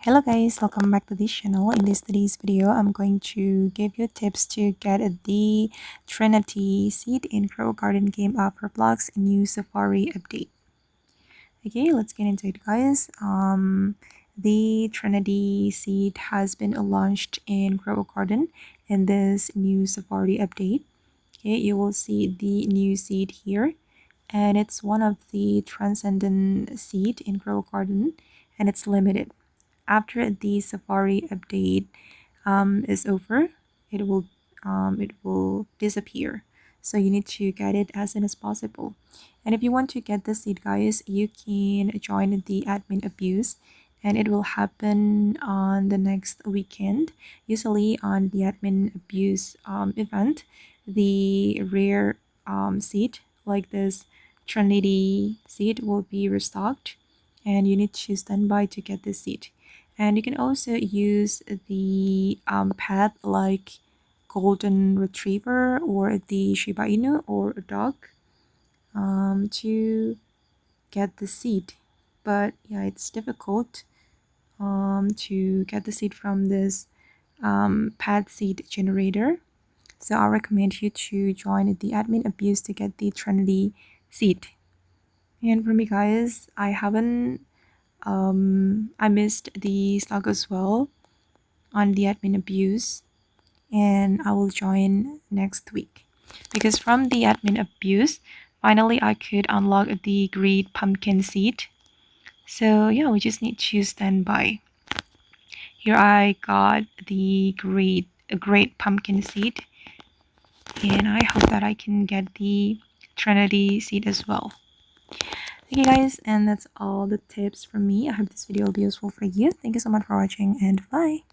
Hello guys, welcome back to this channel. In today's video, I'm going to give you tips to get the Trinity Seed in Grow Garden game of Roblox new Safari update. Okay, let's get into it guys. The Trinity Seed has been launched in Grow Garden in this new Safari update. Okay, you will see the new seed here, and it's one of the transcendent seed in Grow Garden, and it's limited. After the Safari update is over, it will disappear. So you need to get it as soon as possible. And if you want to get this seed, guys, you can join the admin abuse, and it will happen on the next weekend. Usually on the admin abuse event, the rare seed like this Trinity seed will be restocked, and you need to stand by to get this seed. And you can also use the pet like golden retriever or the Shiba Inu or a dog to get the seed. But yeah, it's difficult to get the seed from this pet seed generator. So I recommend you to join the admin abuse to get the Trinity seed. And for me guys, I missed the slug as well on the admin abuse, and I will join next week because from the admin abuse finally I could unlock the great pumpkin seed. So yeah, we just need to stand by. Here I got the great pumpkin seed, and I hope that I can get the Trinity seed as well. Okay guys, and that's all the tips from me. I hope this video will be useful for you. Thank you so much for watching, and bye.